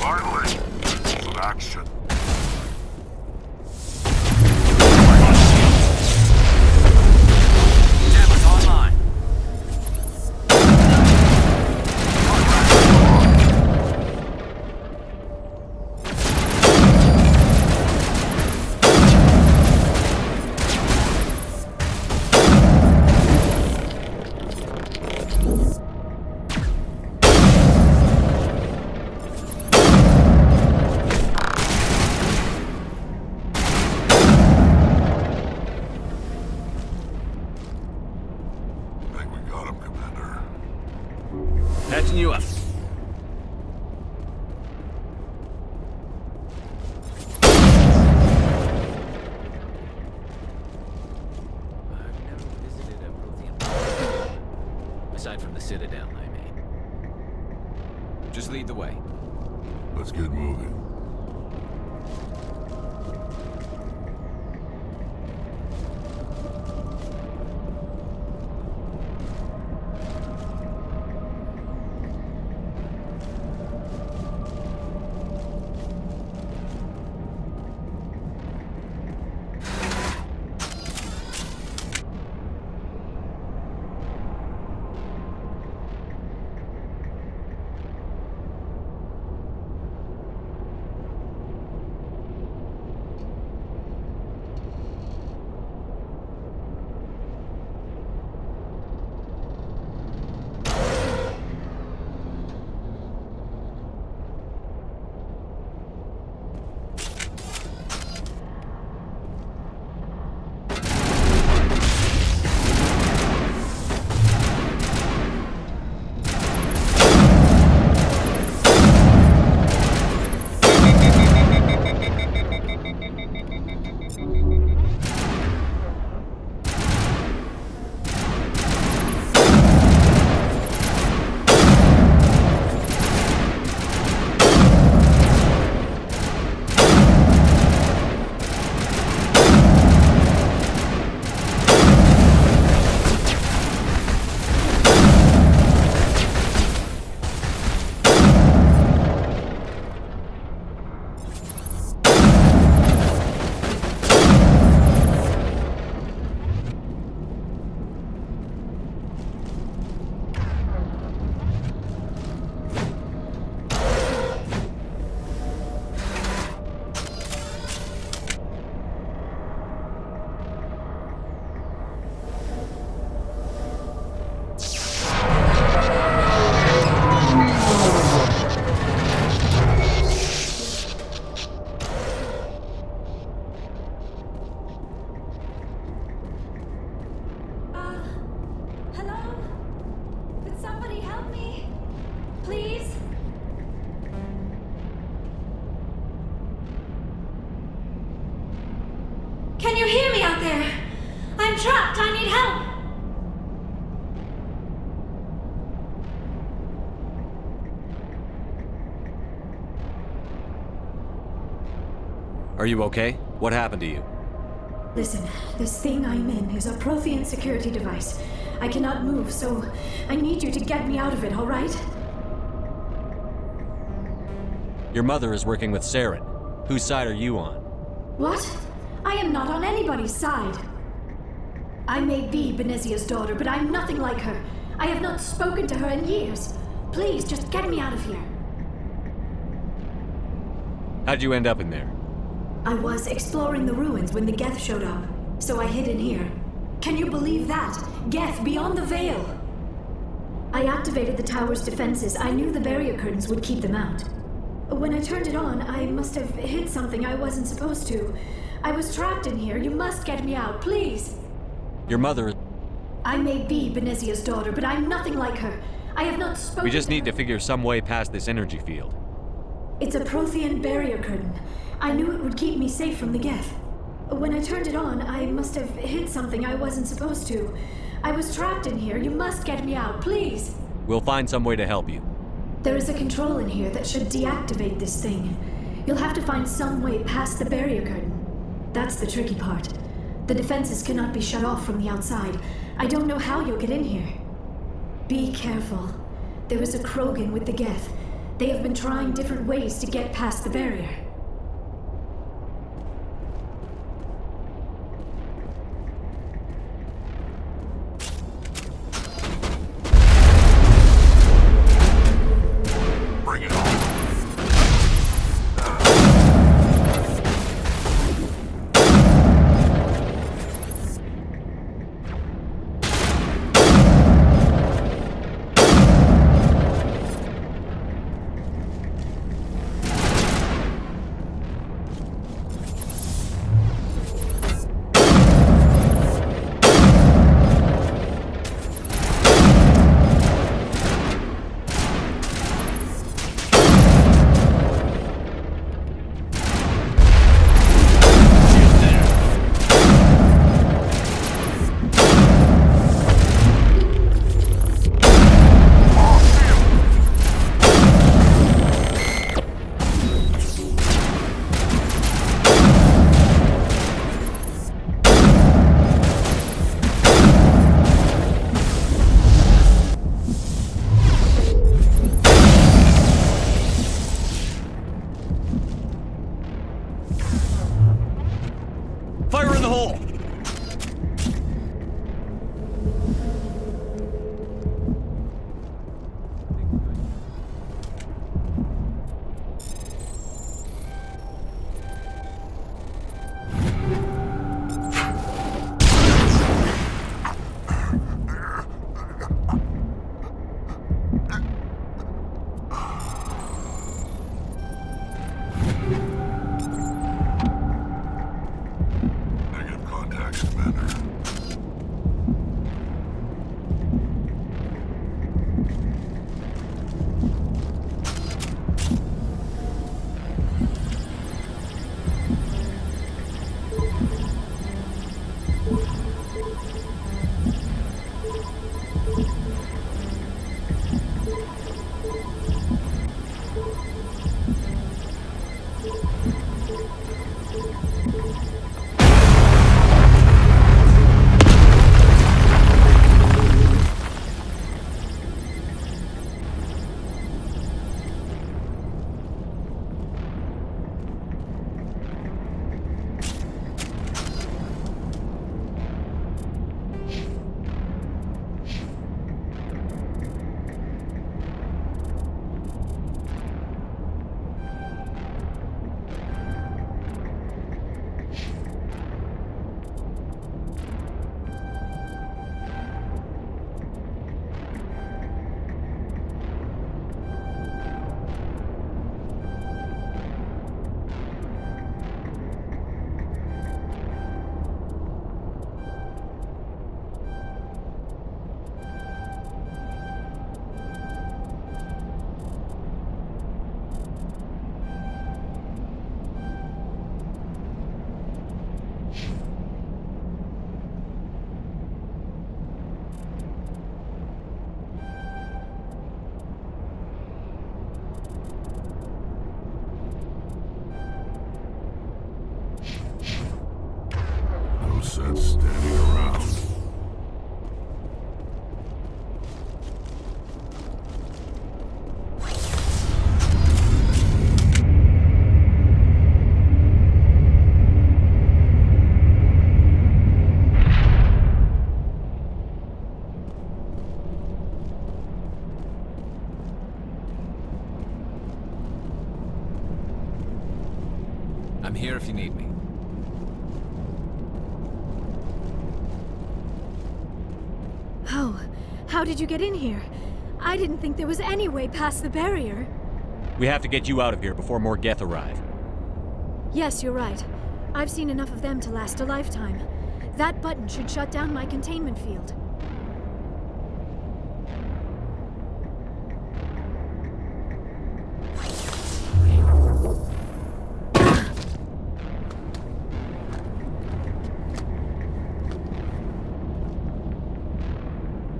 Finally, some action. Cameras online. Think we got him, Commander. Patching you up. I've never visited a Prothean planet. Aside from the Citadel, I mean. Just lead the way. Let's get moving. Hello? Could somebody help me? Please? Can you hear me out there? I'm trapped. I need help. Are you okay? What happened to you? Listen, this thing I'm in is a Prothean security device. I cannot move, so I need you to get me out of it, all right? Your mother is working with Saren. Whose side are you on? What? I am not on anybody's side. I may be Benezia's daughter, but I'm nothing like her. I have not spoken to her in years. Please, just get me out of here. How'd you end up in there? I was exploring the ruins when the Geth showed up, so I hid in here. Can you believe that? Geth beyond the veil! I activated the tower's defenses. I knew the barrier curtains would keep them out. When I turned it on, I must have hit something I wasn't supposed to. I was trapped in here. You must get me out, please! Your mother... I may be Benezia's daughter, but I'm nothing like her. I have not spoken. We just need to figure some way past this energy field. It's a Prothean barrier curtain. I knew it would keep me safe from the Geth. When I turned it on, I must have hit something I wasn't supposed to. I was trapped in here. You must get me out, please! We'll find some way to help you. There is a control in here that should deactivate this thing. You'll have to find some way past the barrier curtain. That's the tricky part. The defenses cannot be shut off from the outside. I don't know how you'll get in here. Be careful. There was a Krogan with the Geth. They have been trying different ways to get past the barrier. Bring it on. Fire in the hole! Negative contacts, Commander. No sense standing around. I'm here if you need me. Oh, how did you get in here? I didn't think there was any way past the barrier. We have to get you out of here before more Geth arrive. Yes, you're right. I've seen enough of them to last a lifetime. That button should shut down my containment field.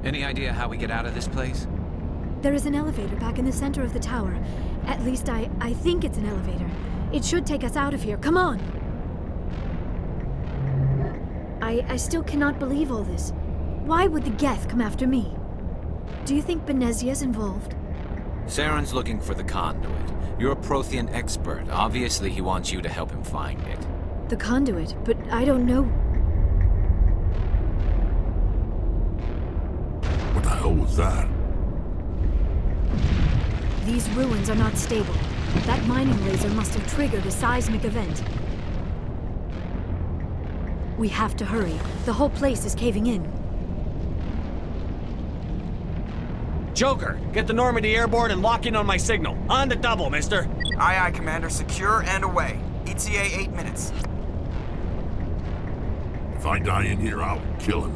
Any idea how we get out of this place? There is an elevator back in the center of the tower. At least I think it's an elevator. It should take us out of here. Come on! I still cannot believe all this. Why would the Geth come after me? Do you think Benezia's involved? Saren's looking for the conduit. You're a Prothean expert. Obviously, he wants you to help him find it. The conduit, but I don't know. What the hell was that? These ruins are not stable. That mining laser must have triggered a seismic event. We have to hurry. The whole place is caving in. Joker, get the Normandy airborne and lock in on my signal. On the double, mister. Aye, aye, Commander. Secure and away. ETA 8 minutes. If I die in here, I'll kill him.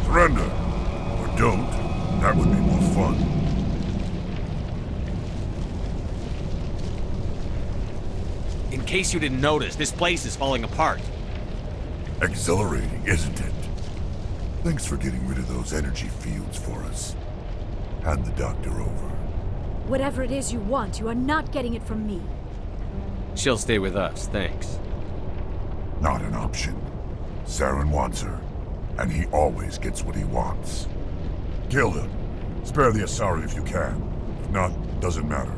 Surrender. Or don't. That would be more fun. In case you didn't notice, this place is falling apart. Exhilarating, isn't it? Thanks for getting rid of those energy fields for us. Hand the doctor over. Whatever it is you want, you are not getting it from me. She'll stay with us, thanks. Not an option. Saren wants her, and he always gets what he wants. Kill him. Spare the Asari if you can. If not, doesn't matter.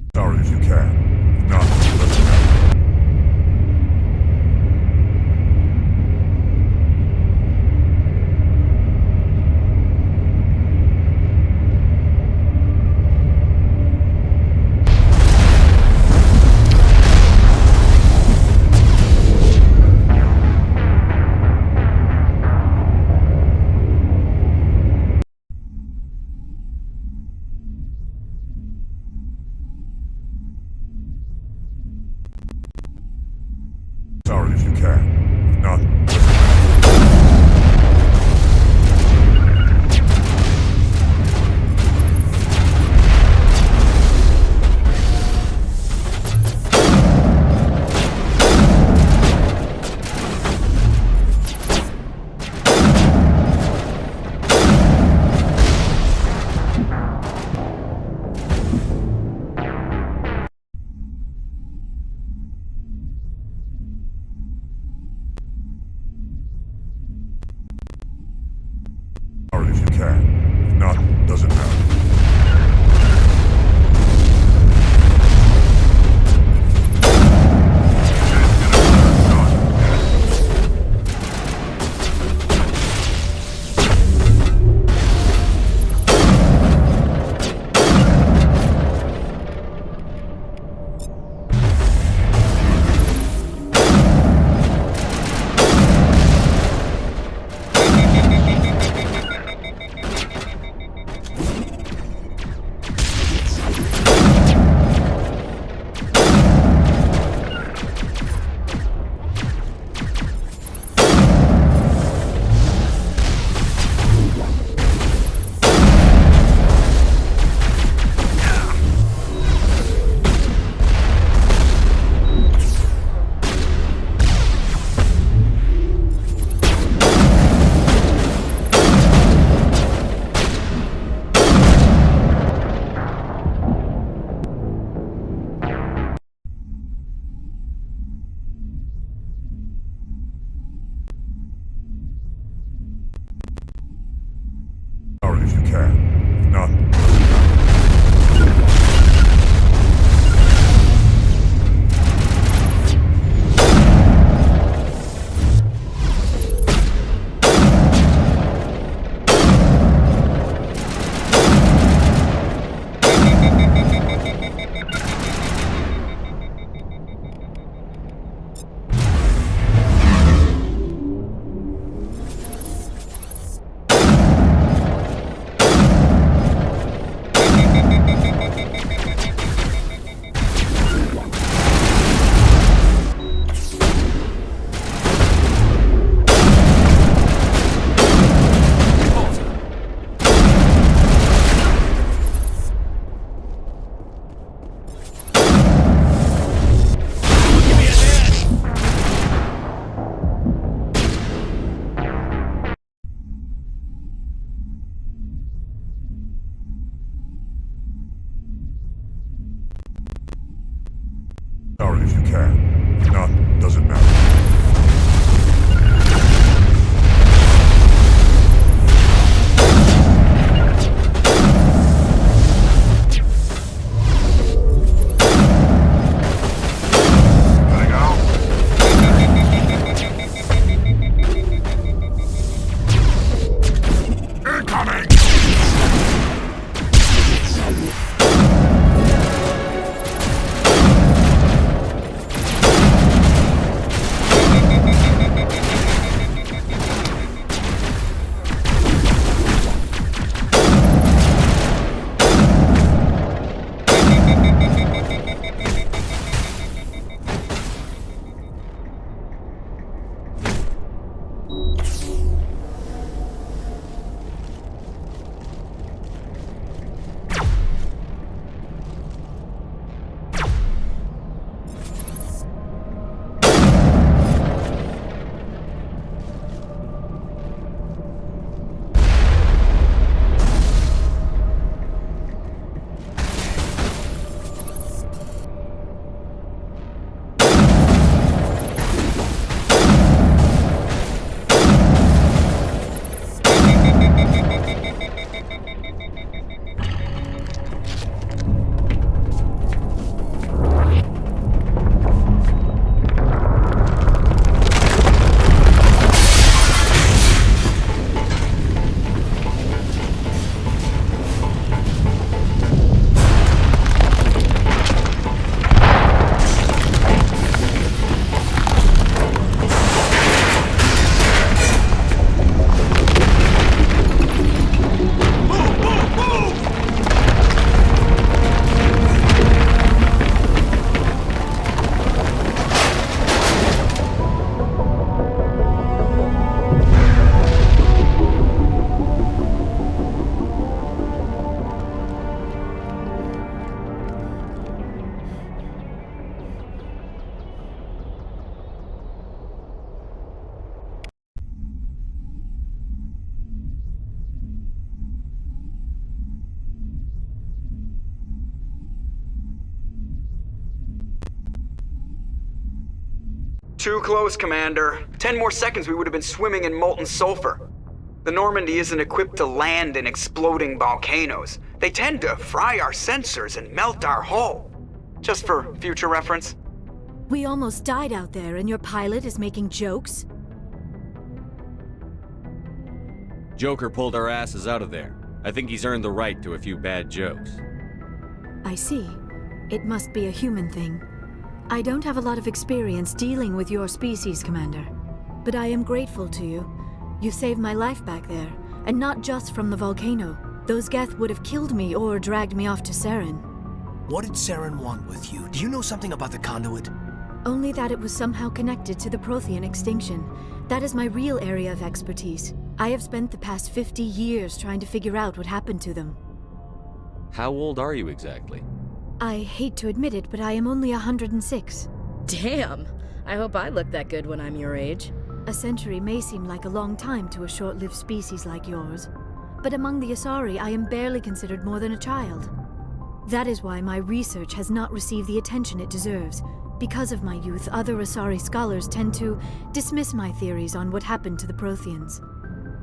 Sorry if you can. If not, doesn't matter. Sorry if you can. If not, doesn't matter. Sorry if you can. If not, doesn't matter. Too close, Commander. 10 more seconds we would have been swimming in molten sulfur. The Normandy isn't equipped to land in exploding volcanoes. They tend to fry our sensors and melt our hull. Just for future reference. We almost died out there and your pilot is making jokes? Joker pulled our asses out of there. I think he's earned the right to a few bad jokes. I see. It must be a human thing. I don't have a lot of experience dealing with your species, Commander. But I am grateful to you. You saved my life back there, and not just from the volcano. Those Geth would have killed me or dragged me off to Saren. What did Saren want with you? Do you know something about the conduit? Only that it was somehow connected to the Prothean extinction. That is my real area of expertise. I have spent the past 50 years trying to figure out what happened to them. How old are you exactly? I hate to admit it, but I am only 106. Damn! I hope I look that good when I'm your age. A century may seem like a long time to a short-lived species like yours, but among the Asari, I am barely considered more than a child. That is why my research has not received the attention it deserves. Because of my youth, other Asari scholars tend to dismiss my theories on what happened to the Protheans.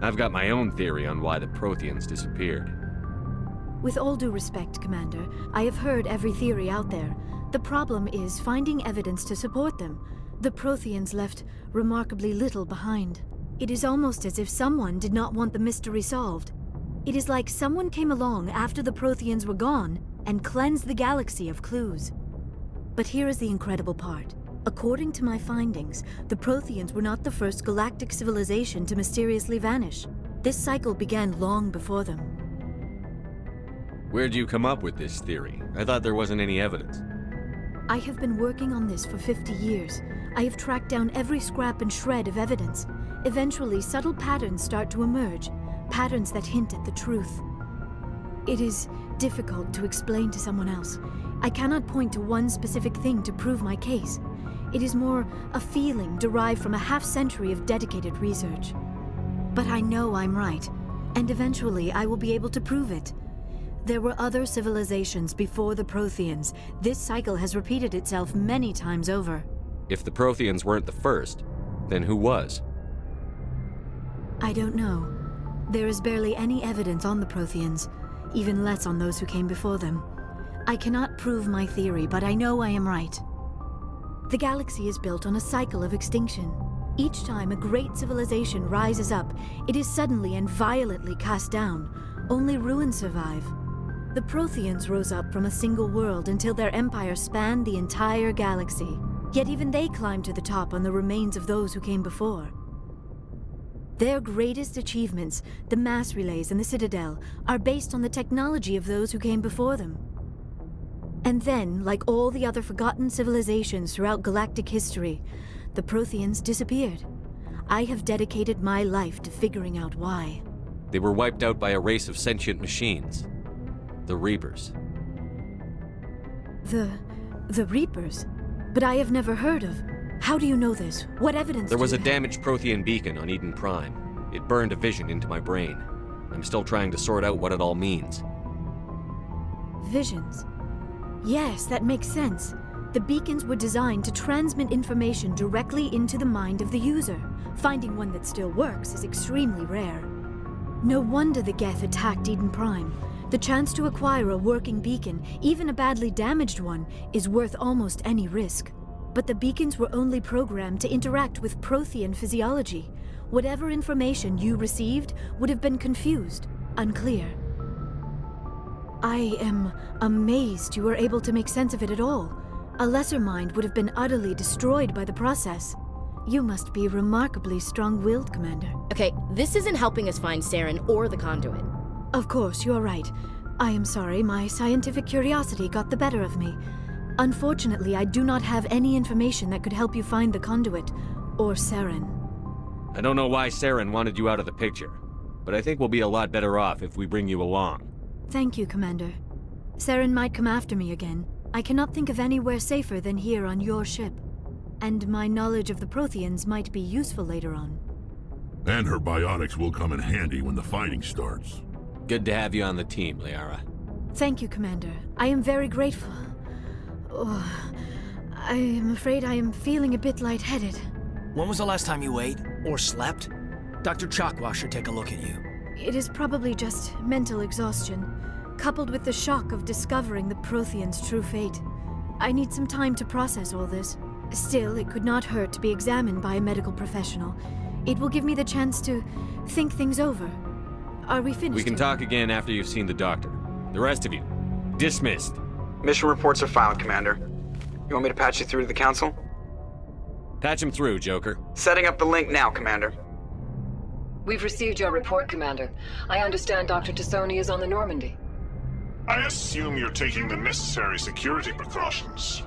I've got my own theory on why the Protheans disappeared. With all due respect, Commander, I have heard every theory out there. The problem is finding evidence to support them. The Protheans left remarkably little behind. It is almost as if someone did not want the mystery solved. It is like someone came along after the Protheans were gone and cleansed the galaxy of clues. But here is the incredible part. According to my findings, the Protheans were not the first galactic civilization to mysteriously vanish. This cycle began long before them. Where'd you come up with this theory? I thought there wasn't any evidence. I have been working on this for 50 years. I have tracked down every scrap and shred of evidence. Eventually, subtle patterns start to emerge, patterns that hint at the truth. It is difficult to explain to someone else. I cannot point to one specific thing to prove my case. It is more a feeling derived from a half-century of dedicated research. But I know I'm right, and eventually I will be able to prove it. There were other civilizations before the Protheans. This cycle has repeated itself many times over. If the Protheans weren't the first, then who was? I don't know. There is barely any evidence on the Protheans, even less on those who came before them. I cannot prove my theory, but I know I am right. The galaxy is built on a cycle of extinction. Each time a great civilization rises up, it is suddenly and violently cast down. Only ruins survive. The Protheans rose up from a single world until their empire spanned the entire galaxy. Yet even they climbed to the top on the remains of those who came before. Their greatest achievements, the mass relays and the Citadel, are based on the technology of those who came before them. And then, like all the other forgotten civilizations throughout galactic history, the Protheans disappeared. I have dedicated my life to figuring out why. They were wiped out by a race of sentient machines. The Reapers. The Reapers? But I have never heard of. How do you know this? What evidence There was do a you damaged Prothean beacon on Eden Prime. It burned a vision into my brain. I'm still trying to sort out what it all means. Visions. Yes, that makes sense. The beacons were designed to transmit information directly into the mind of the user. Finding one that still works is extremely rare. No wonder the Geth attacked Eden Prime. The chance to acquire a working beacon, even a badly damaged one, is worth almost any risk. But the beacons were only programmed to interact with Prothean physiology. Whatever information you received would have been confused, unclear. I am amazed you were able to make sense of it at all. A lesser mind would have been utterly destroyed by the process. You must be remarkably strong-willed, Commander. Okay, this isn't helping us find Saren or the conduit. Of course, you're right. I am sorry, my scientific curiosity got the better of me. Unfortunately, I do not have any information that could help you find the conduit, or Saren. I don't know why Saren wanted you out of the picture, but I think we'll be a lot better off if we bring you along. Thank you, Commander. Saren might come after me again. I cannot think of anywhere safer than here on your ship. And my knowledge of the Protheans might be useful later on. And her biotics will come in handy when the fighting starts. Good to have you on the team, Liara. Thank you, Commander. I am very grateful. Oh, I am afraid I am feeling a bit lightheaded. When was the last time you ate? Or slept? Dr. Chakwa should take a look at you. It is probably just mental exhaustion, coupled with the shock of discovering the Protheans' true fate. I need some time to process all this. Still, it could not hurt to be examined by a medical professional. It will give me the chance to think things over. Are we finished? We can talk again after you've seen the doctor. The rest of you, dismissed. Mission reports are filed, Commander. You want me to patch you through to the Council? Patch him through, Joker. Setting up the link now, Commander. We've received your report, Commander. I understand Dr. Tassoni is on the Normandy. I assume you're taking the necessary security precautions.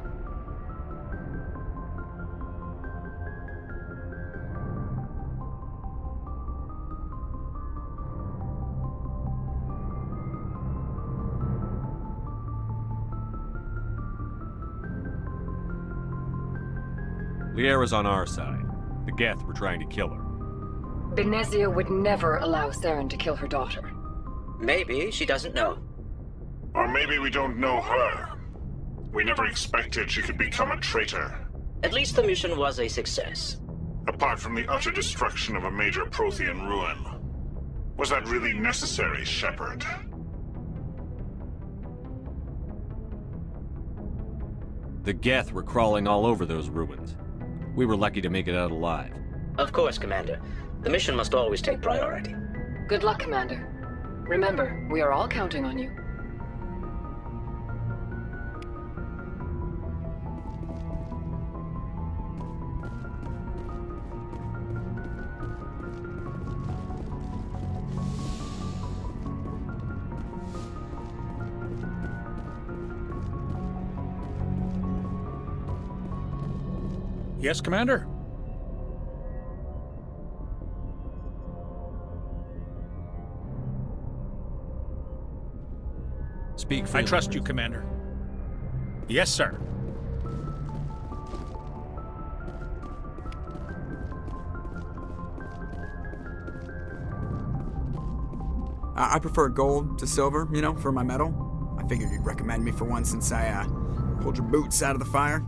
Liara's on our side. The Geth were trying to kill her. Benezia would never allow Saren to kill her daughter. Maybe she doesn't know. Or maybe we don't know her. We never expected she could become a traitor. At least the mission was a success. Apart from the utter destruction of a major Prothean ruin. Was that really necessary, Shepard? The Geth were crawling all over those ruins. We were lucky to make it out alive. Of course, Commander. The mission must always take priority. Good luck, Commander. Remember, we are all counting on you. Yes, Commander? Speak I trust you, Commander. Yes, sir. I prefer gold to silver, you know, for my medal. I figured you'd recommend me for one since I, pulled your boots out of the fire.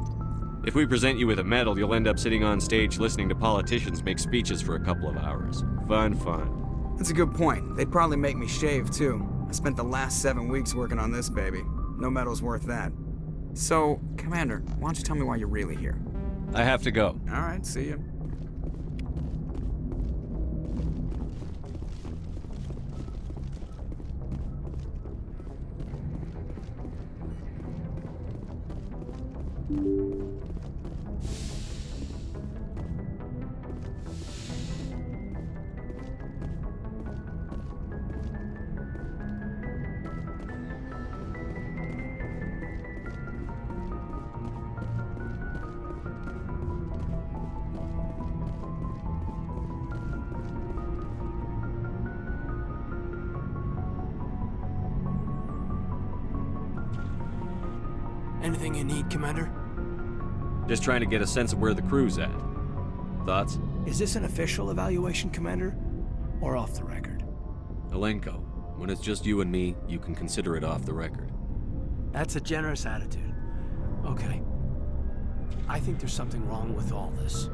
If we present you with a medal, you'll end up sitting on stage listening to politicians make speeches for a couple of hours. Fun. That's a good point. They'd probably make me shave, too. I spent the last 7 weeks working on this baby. No medal's worth that. So, Commander, why don't you tell me why you're really here? I have to go. All right, see you. Anything you need, Commander? Just trying to get a sense of where the crew's at. Thoughts? Is this an official evaluation, Commander? Or off the record? Alenko, when it's just you and me, you can consider it off the record. That's a generous attitude. Okay. I think there's something wrong with all this.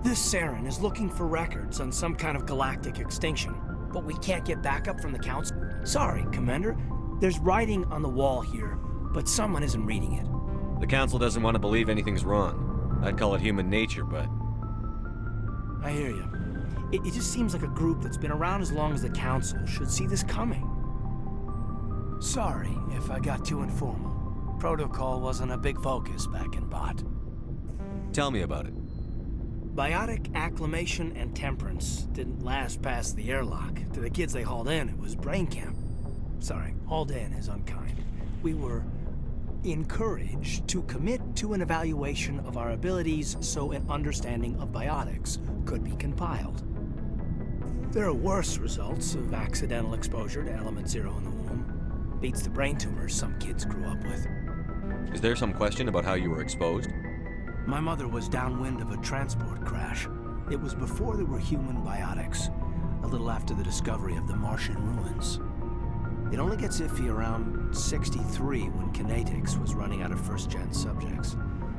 This Saren is looking for records on some kind of galactic extinction, but we can't get backup from the Council? Sorry, Commander. There's writing on the wall here, but someone isn't reading it. The Council doesn't want to believe anything's wrong. I'd call it human nature, but... I hear you. It just seems like a group that's been around as long as the Council should see this coming. Sorry if I got too informal. Protocol wasn't a big focus back in Bot. Tell me about it. Biotic acclimation and temperance didn't last past the airlock. To the kids they hauled in, it was brain camp. Sorry, hauled in is unkind. We were encouraged to commit to an evaluation of our abilities so an understanding of biotics could be compiled. There are worse results of accidental exposure to element 0 in the womb. Beats the brain tumors some kids grew up with. Is there some question about how you were exposed? My mother was downwind of a transport crash. It was before there were human biotics, a little after the discovery of the Martian ruins. It only gets iffy around 63 when kinetics was running out of first-gen subjects.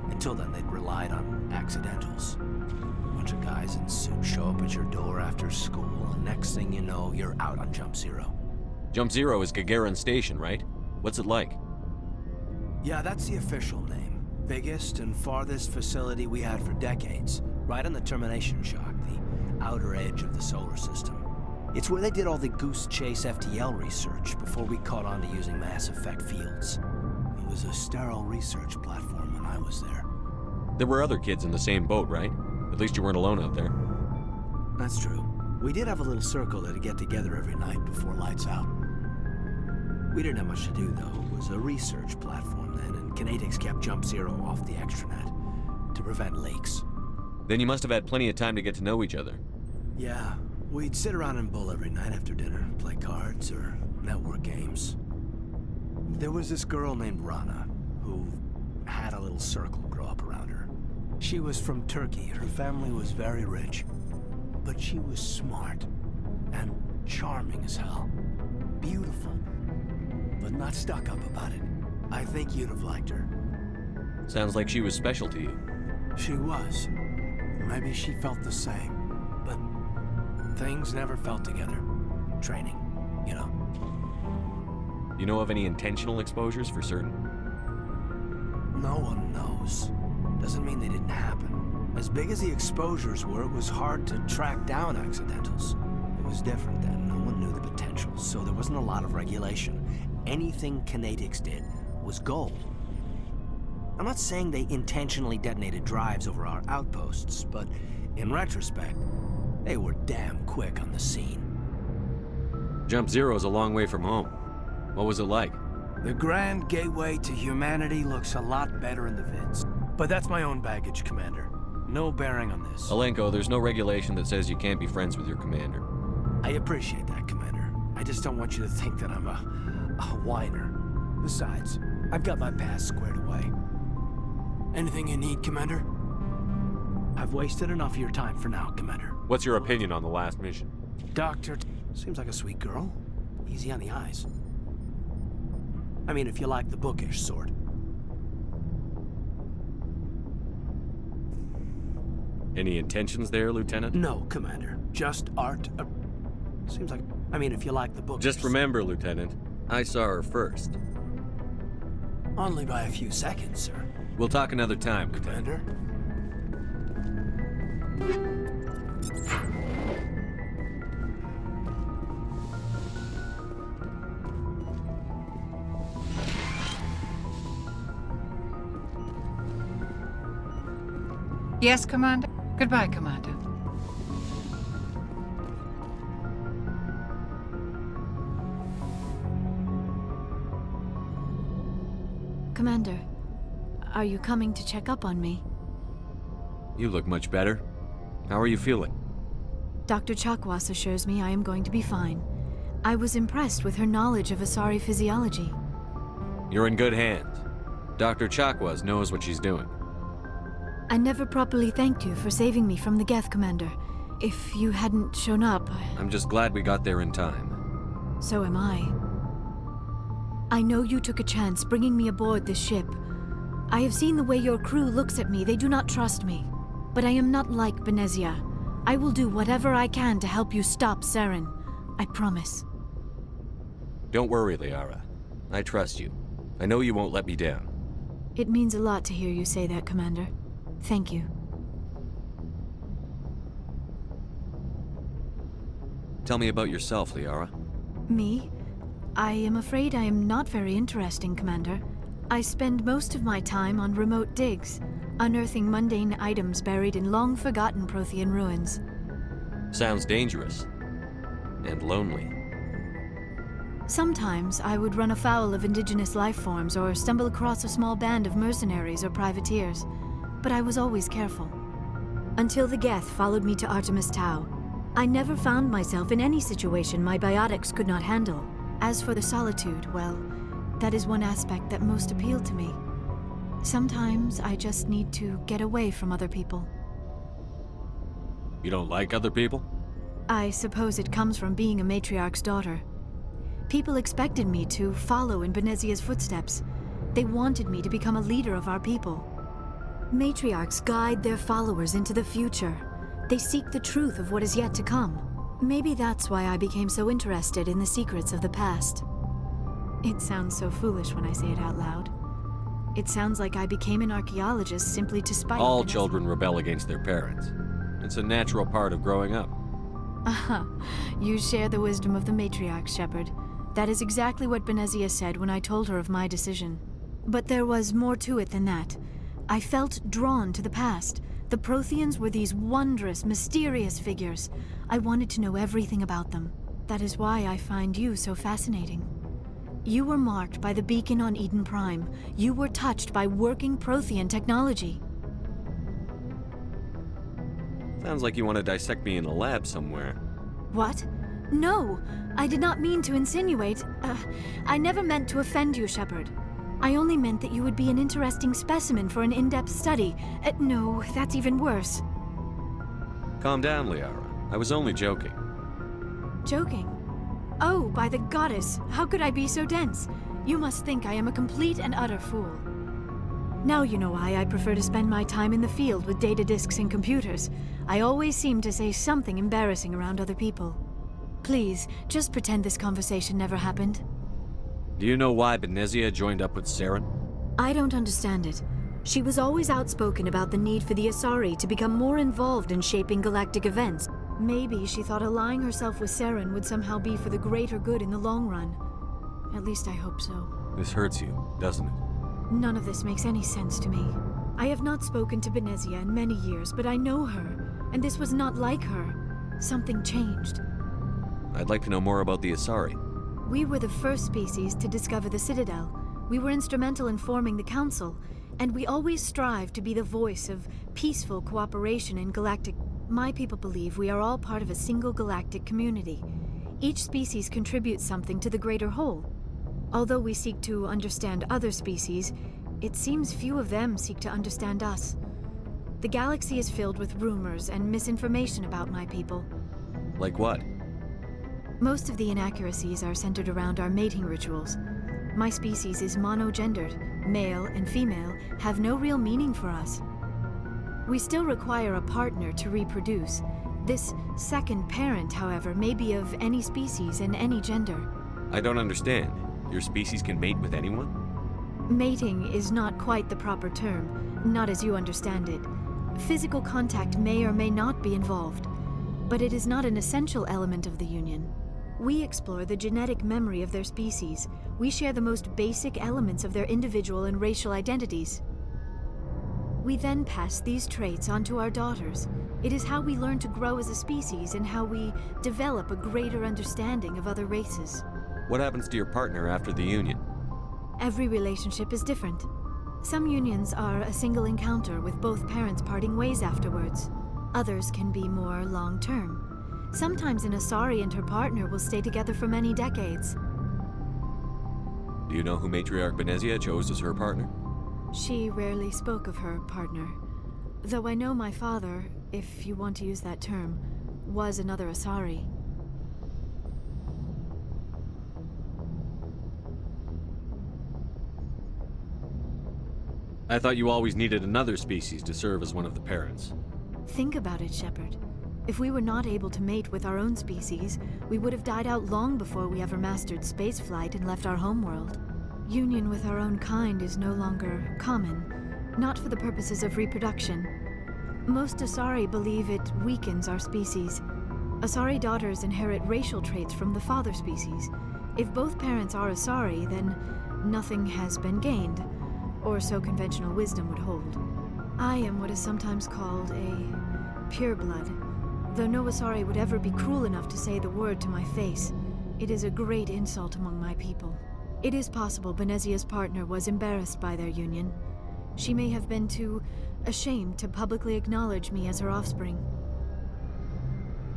Until then, they'd relied on accidentals. A bunch of guys in suits show up at your door after school, and next thing you know, you're out on Jump Zero. Jump Zero is Gagarin Station, right? What's it like? Yeah, that's the official name. Biggest and farthest facility we had for decades. Right on the termination shock, the outer edge of the solar system. It's where they did all the Goose Chase FTL research before we caught on to using mass effect fields. It was a sterile research platform when I was there. There were other kids in the same boat, right? At least you weren't alone out there. That's true. We did have a little circle that'd get together every night before lights out. We didn't have much to do, though. It was a research platform then, and kinetics kept Jump Zero off the extranet to prevent leaks. Then you must have had plenty of time to get to know each other. Yeah. We'd sit around and bull every night after dinner, play cards or network games. There was this girl named Rana, who had a little circle grow up around her. She was from Turkey. Her family was very rich. But she was smart and charming as hell. Beautiful, but not stuck up about it. I think you'd have liked her. Sounds like she was special to you. She was. Maybe she felt the same. But things never felt together. Training, you know. You know of any intentional exposures for certain? No one knows. Doesn't mean they didn't happen. As big as the exposures were, it was hard to track down accidentals. It was different then. No one knew the potential, so there wasn't a lot of regulation. Anything kinetics did was gold. I'm not saying they intentionally detonated drives over our outposts, but in retrospect, they were damn quick on the scene. Jump Zero's a long way from home. What was it like? The grand gateway to humanity looks a lot better in the vids. But that's my own baggage, Commander. No bearing on this. Alenko, there's no regulation that says you can't be friends with your commander. I appreciate that, Commander. I just don't want you to think that I'm a whiner. Besides, I've got my past squared away. Anything you need, Commander? I've wasted enough of your time for now, Commander. What's your opinion on the last mission? Doctor seems like a sweet girl. Easy on the eyes. I mean, if you like the bookish sort. Any intentions there, Lieutenant? No, Commander. Just art. Seems like... I mean, if you like the bookish... Just remember, Lieutenant, I saw her first. Only by a few seconds, sir. We'll talk another time, Commander. Yes, Commander? Goodbye, Commander. Commander, are you coming to check up on me? You look much better. How are you feeling? Dr. Chakwas assures me I am going to be fine. I was impressed with her knowledge of Asari physiology. You're in good hands. Dr. Chakwas knows what she's doing. I never properly thanked you for saving me from the Geth, Commander. If you hadn't shown up... I'm just glad we got there in time. So am I. I know you took a chance bringing me aboard this ship. I have seen the way your crew looks at me. They do not trust me. But I am not like Benezia. I will do whatever I can to help you stop Saren. I promise. Don't worry, Liara. I trust you. I know you won't let me down. It means a lot to hear you say that, Commander. Thank you. Tell me about yourself, Liara. Me? I am afraid I am not very interesting, Commander. I spend most of my time on remote digs, unearthing mundane items buried in long-forgotten Prothean ruins. Sounds dangerous. And lonely. Sometimes I would run afoul of indigenous life forms or stumble across a small band of mercenaries or privateers. But I was always careful. Until the Geth followed me to Artemis Tau. I never found myself in any situation my biotics could not handle. As for the solitude, well, that is one aspect that most appealed to me. Sometimes I just need to get away from other people. You don't like other people? I suppose it comes from being a matriarch's daughter. People expected me to follow in Benezia's footsteps. They wanted me to become a leader of our people. Matriarchs guide their followers into the future. They seek the truth of what is yet to come. Maybe that's why I became so interested in the secrets of the past. It sounds so foolish when I say it out loud. It sounds like I became an archaeologist simply to spite... All children rebel against their parents. It's a natural part of growing up. Aha, you share the wisdom of the matriarch, Shepard. That is exactly what Benezia said when I told her of my decision. But there was more to it than that. I felt drawn to the past. The Protheans were these wondrous, mysterious figures. I wanted to know everything about them. That is why I find you so fascinating. You were marked by the beacon on Eden Prime. You were touched by working Prothean technology. Sounds like you want to dissect me in a lab somewhere. What? No, I did not mean to insinuate. I never meant to offend you, Shepard. I only meant that you would be an interesting specimen for an in-depth study. No, that's even worse. Calm down, Liara. I was only joking. Joking? Oh, by the goddess, how could I be so dense? You must think I am a complete and utter fool. Now you know why I prefer to spend my time in the field with data disks and computers. I always seem to say something embarrassing around other people. Please, just pretend this conversation never happened. Do you know why Benezia joined up with Saren? I don't understand it. She was always outspoken about the need for the Asari to become more involved in shaping galactic events. Maybe she thought allying herself with Saren would somehow be for the greater good in the long run. At least I hope so. This hurts you, doesn't it? None of this makes any sense to me. I have not spoken to Benezia in many years, but I know her, and this was not like her. Something changed. I'd like to know more about the Asari. We were the first species to discover the Citadel. We were instrumental in forming the Council, and we always strive to be the voice of peaceful cooperation in galactic... My people believe we are all part of a single galactic community. Each species contributes something to the greater whole. Although we seek to understand other species, it seems few of them seek to understand us. The galaxy is filled with rumors and misinformation about my people. Like what? Most of the inaccuracies are centered around our mating rituals. My species is monogendered. Male and female have no real meaning for us. We still require a partner to reproduce. This second parent, however, may be of any species and any gender. I don't understand. Your species can mate with anyone? Mating is not quite the proper term, not as you understand it. Physical contact may or may not be involved, but it is not an essential element of the union. We explore the genetic memory of their species. We share the most basic elements of their individual and racial identities. We then pass these traits on to our daughters. It is how we learn to grow as a species and how we develop a greater understanding of other races. What happens to your partner after the union? Every relationship is different. Some unions are a single encounter with both parents parting ways afterwards. Others can be more long-term. Sometimes an Asari and her partner will stay together for many decades. Do you know who Matriarch Benezia chose as her partner? She rarely spoke of her partner. Though I know my father, if you want to use that term, was another Asari. I thought you always needed another species to serve as one of the parents. Think about it, Shepard. If we were not able to mate with our own species, we would have died out long before we ever mastered spaceflight and left our homeworld. Union with our own kind is no longer common, not for the purposes of reproduction. Most Asari believe it weakens our species. Asari daughters inherit racial traits from the father species. If both parents are Asari, then nothing has been gained, or so conventional wisdom would hold. I am what is sometimes called a pureblood, though no Asari would ever be cruel enough to say the word to my face. It is a great insult among my people. It is possible Benezia's partner was embarrassed by their union. She may have been too ashamed to publicly acknowledge me as her offspring.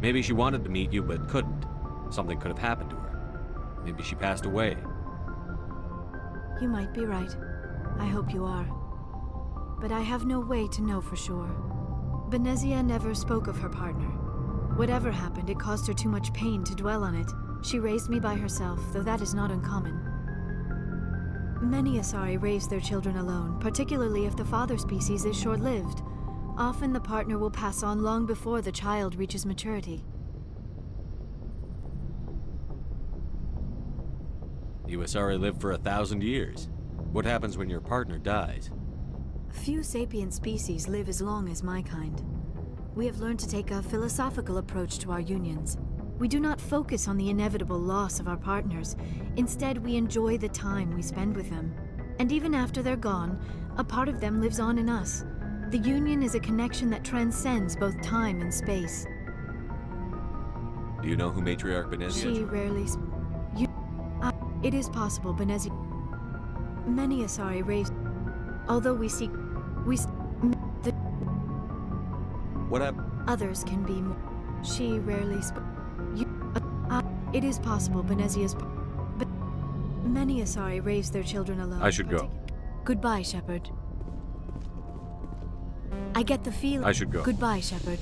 Maybe she wanted to meet you but couldn't. Something could have happened to her. Maybe she passed away. You might be right. I hope you are. But I have no way to know for sure. Benezia never spoke of her partner. Whatever happened, it caused her too much pain to dwell on it. She raised me by herself, though that is not uncommon. Many Asari raise their children alone, particularly if the father species is short-lived. Often the partner will pass on long before the child reaches maturity. You Asari live for 1,000 years. What happens when your partner dies? Few sapient species live as long as my kind. We have learned to take a philosophical approach to our unions. We do not focus on the inevitable loss of our partners. Instead, we enjoy the time we spend with them. And even after they're gone, a part of them lives on in us. The union is a connection that transcends both time and space. Do you know who Matriarch Benezia is? She rarely it is possible Benezia... Many Asari raised... Although we seek... What happened? Others can be more... She rarely it is possible Benezia's... But many Asari raise their children alone. I should go. Goodbye, Shepard. I get the feeling... I should go. Goodbye, Shepard.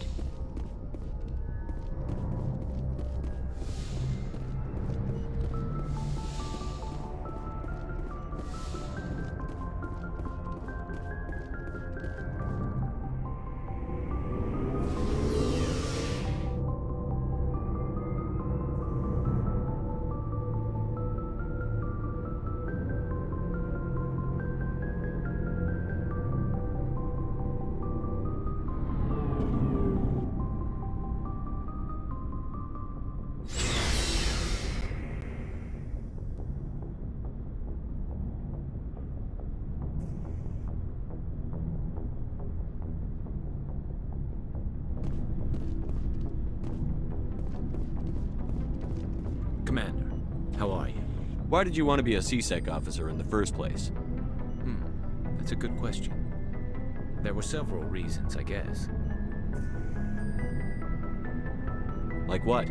Commander, how are you? Why did you want to be a CSEC officer in the first place? That's a good question. There were several reasons, I guess. Like what?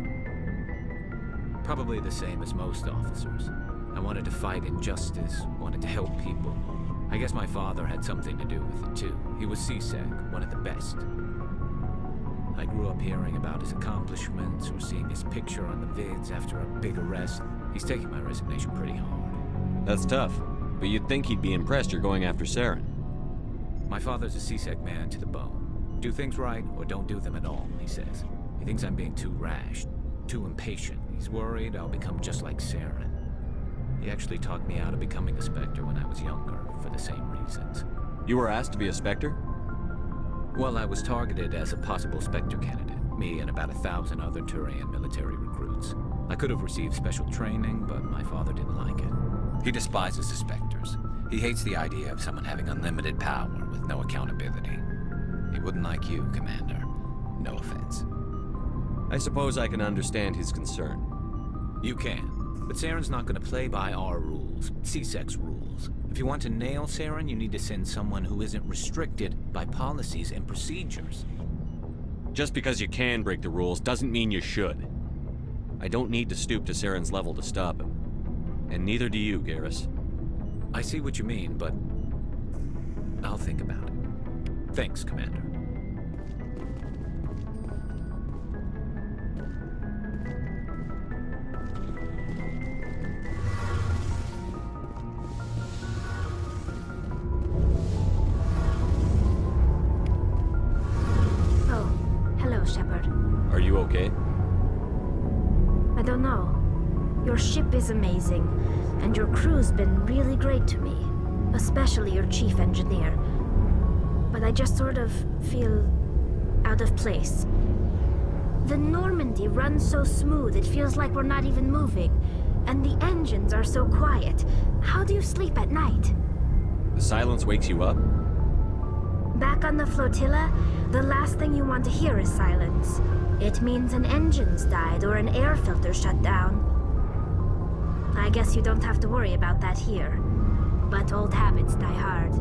Probably the same as most officers. I wanted to fight injustice, wanted to help people. I guess my father had something to do with it too. He was CSEC, one of the best. I grew up hearing about his accomplishments or seeing his picture on the vids after a big arrest. He's taking my resignation pretty hard. That's tough, but you'd think he'd be impressed you're going after Saren. My father's a C-Sec man to the bone. Do things right or don't do them at all, he says. He thinks I'm being too rash, too impatient. He's worried I'll become just like Saren. He actually talked me out of becoming a Spectre when I was younger, for the same reasons. You were asked to be a Spectre? Well, I was targeted as a possible Spectre candidate. Me and about 1,000 other Turian military recruits. I could have received special training, but my father didn't like it. He despises the Spectres. He hates the idea of someone having unlimited power with no accountability. He wouldn't like you, Commander. No offense. I suppose I can understand his concern. You can. But Saren's not going to play by our rules, C-Sec's rules. If you want to nail Saren, you need to send someone who isn't restricted by policies and procedures. Just because you can break the rules doesn't mean you should. I don't need to stoop to Saren's level to stop him. And neither do you, Garrus. I see what you mean, but I'll think about it. Thanks, Commander. Are you okay? I don't know. Your ship is amazing, and your crew's been really great to me, especially your chief engineer. But I just sort of feel out of place. The Normandy runs so smooth it feels like we're not even moving, and the engines are so quiet. How do you sleep at night? The silence wakes you up? Back on the flotilla, the last thing you want to hear is silence. It means an engine's died or an air filter shut down. I guess you don't have to worry about that here. But old habits die hard.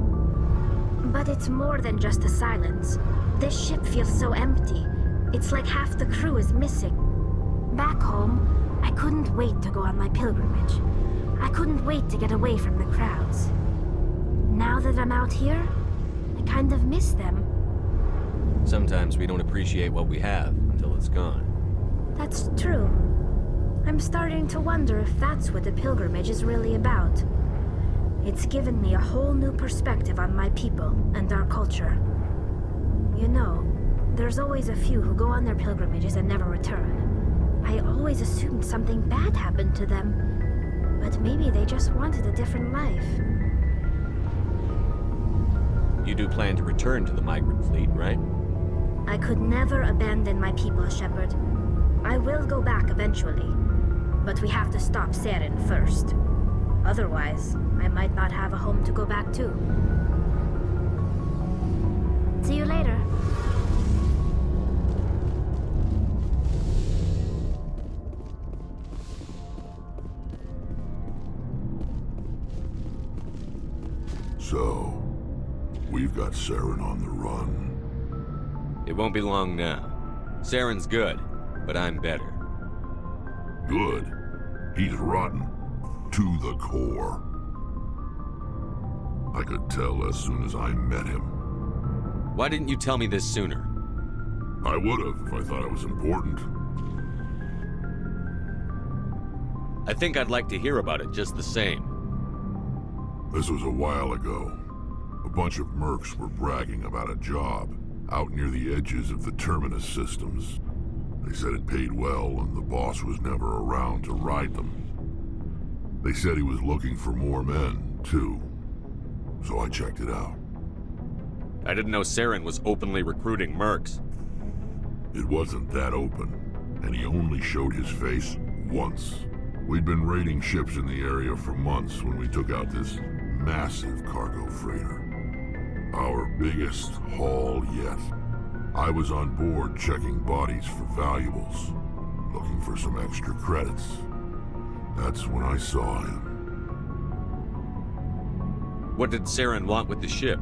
But it's more than just the silence. This ship feels so empty. It's like half the crew is missing. Back home, I couldn't wait to go on my pilgrimage. I couldn't wait to get away from the crowds. Now that I'm out here, I kind of miss them. Sometimes we don't appreciate what we have until it's gone. That's true. I'm starting to wonder if that's what the pilgrimage is really about. It's given me a whole new perspective on my people and our culture. You know, there's always a few who go on their pilgrimages and never return. I always assumed something bad happened to them, but maybe they just wanted a different life. You do plan to return to the migrant fleet, right? I could never abandon my people, Shepard. I will go back eventually, but we have to stop Saren first. Otherwise, I might not have a home to go back to. See you later. So, we've got Saren on the run. It won't be long now. Saren's good, but I'm better. Good? He's rotten. To the core. I could tell as soon as I met him. Why didn't you tell me this sooner? I would've if I thought it was important. I think I'd like to hear about it just the same. This was a while ago. A bunch of mercs were bragging about a job out near the edges of the Terminus systems. They said it paid well and the boss was never around to ride them. They said he was looking for more men, too. So I checked it out. I didn't know Saren was openly recruiting mercs. It wasn't that open, and he only showed his face once. We'd been raiding ships in the area for months when we took out this massive cargo freighter. Our biggest haul yet. I was on board checking bodies for valuables, looking for some extra credits. That's when I saw him. What did Saren want with the ship?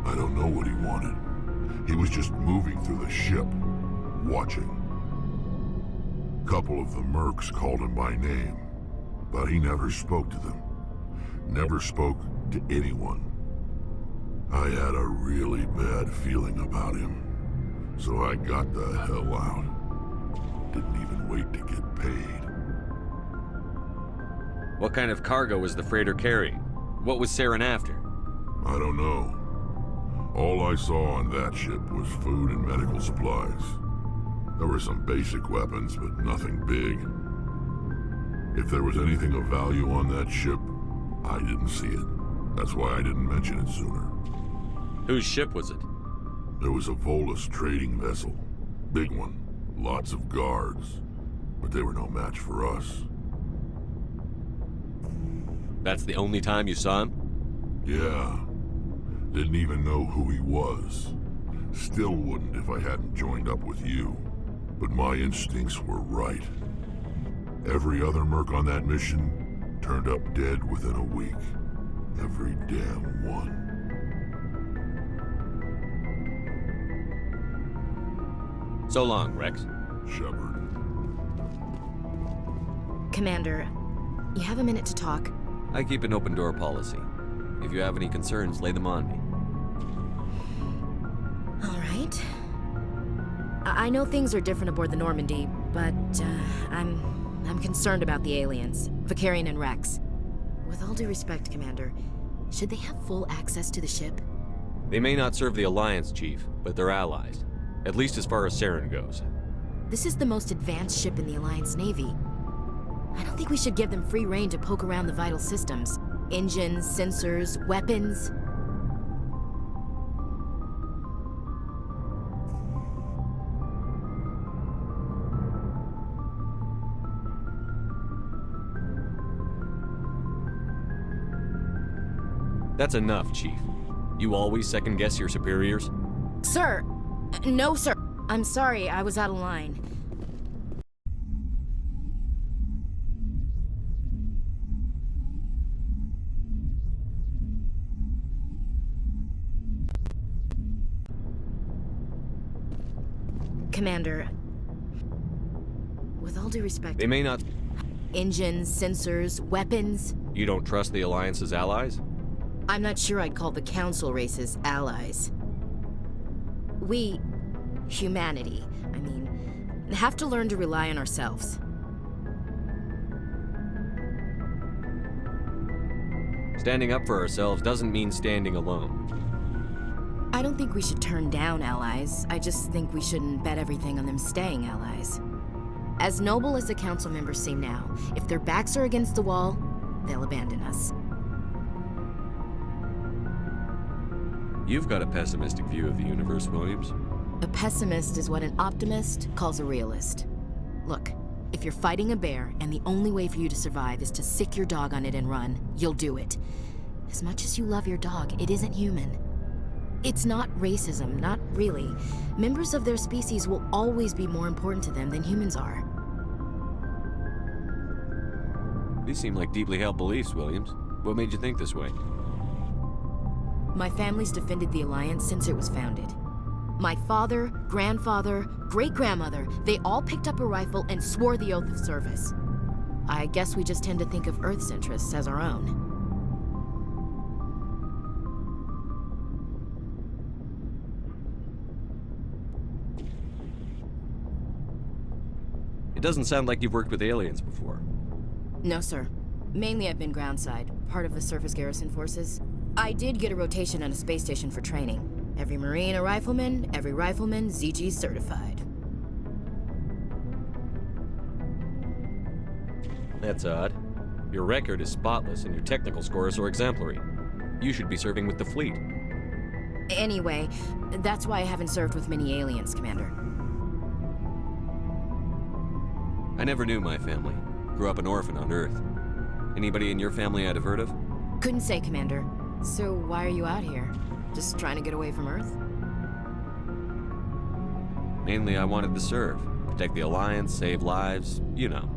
I don't know what he wanted. He was just moving through the ship, watching. A couple of the mercs called him by name, but he never spoke to them. Never spoke to anyone. I had a really bad feeling about him. So I got the hell out. Didn't even wait to get paid. What kind of cargo was the freighter carrying? What was Saren after? I don't know. All I saw on that ship was food and medical supplies. There were some basic weapons, but nothing big. If there was anything of value on that ship, I didn't see it. That's why I didn't mention it sooner. Whose ship was it? There was a Volus trading vessel. Big one. Lots of guards. But they were no match for us. That's the only time you saw him? Yeah. Didn't even know who he was. Still wouldn't if I hadn't joined up with you. But my instincts were right. Every other merc on that mission turned up dead within a week. Every damn one. So long, Rex. Shepard. Commander, you have a minute to talk? I keep an open door policy. If you have any concerns, lay them on me. All right. I know things are different aboard the Normandy, but I'm concerned about the aliens, Vicarian and Rex. With all due respect, Commander, should they have full access to the ship? They may not serve the Alliance, Chief, but they're allies. At least as far as Saren goes. This is the most advanced ship in the Alliance Navy. I don't think we should give them free rein to poke around the vital systems. Engines, sensors, weapons. That's enough, Chief. You always second-guess your superiors? Sir! No, sir. I'm sorry, I was out of line. Commander, with all due respect... They may not... Engines, sensors, weapons... You don't trust the Alliance's allies? I'm not sure I'd call the Council races allies. We, humanity, I mean, have to learn to rely on ourselves. Standing up for ourselves doesn't mean standing alone. I don't think we should turn down allies. I just think we shouldn't bet everything on them staying allies. As noble as the Council members seem now, if their backs are against the wall, they'll abandon us. You've got a pessimistic view of the universe, Williams. A pessimist is what an optimist calls a realist. Look, if you're fighting a bear and the only way for you to survive is to sick your dog on it and run, you'll do it. As much as you love your dog, it isn't human. It's not racism, not really. Members of their species will always be more important to them than humans are. These seem like deeply held beliefs, Williams. What made you think this way? My family's defended the Alliance since it was founded. My father, grandfather, great-grandmother, they all picked up a rifle and swore the oath of service. I guess we just tend to think of Earth's interests as our own. It doesn't sound like you've worked with aliens before. No, sir. Mainly I've been groundside, part of the surface garrison forces. I did get a rotation on a space station for training. Every Marine a rifleman, every rifleman ZG certified. That's odd. Your record is spotless and your technical scores are exemplary. You should be serving with the fleet. Anyway, that's why I haven't served with many aliens, Commander. I never knew my family. Grew up an orphan on Earth. Anybody in your family I'd have heard of? Couldn't say, Commander. So why are you out here? Just trying to get away from Earth? Mainly I wanted to serve. Protect the Alliance, save lives, you know.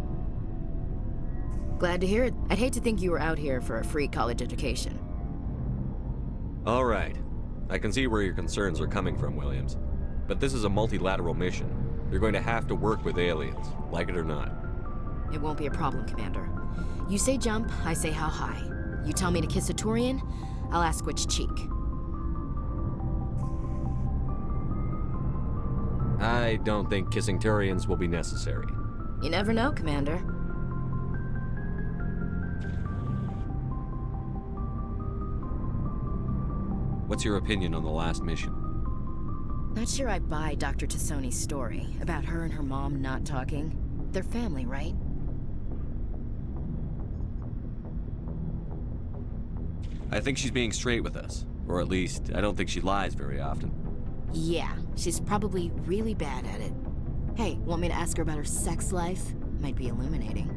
Glad to hear it. I'd hate to think you were out here for a free college education. All right. I can see where your concerns are coming from, Williams. But this is a multilateral mission. You're going to have to work with aliens, like it or not. It won't be a problem, Commander. You say jump, I say how high. You tell me to kiss a Turian, I'll ask which cheek. I don't think kissing Turians will be necessary. You never know, Commander. What's your opinion on the last mission? Not sure I buy Dr. Tassoni's story about her and her mom not talking. They're family, right? I think she's being straight with us. Or at least, I don't think she lies very often. Yeah, she's probably really bad at it. Hey, want me to ask her about her sex life? Might be illuminating.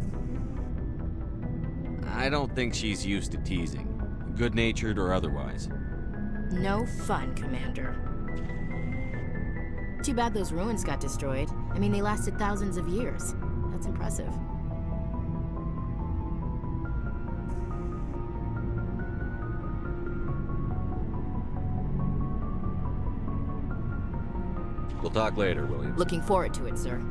I don't think she's used to teasing, good-natured or otherwise. No fun, Commander. Too bad those ruins got destroyed. I mean, they lasted thousands of years. That's impressive. We'll talk later, Williams. Looking forward to it, sir.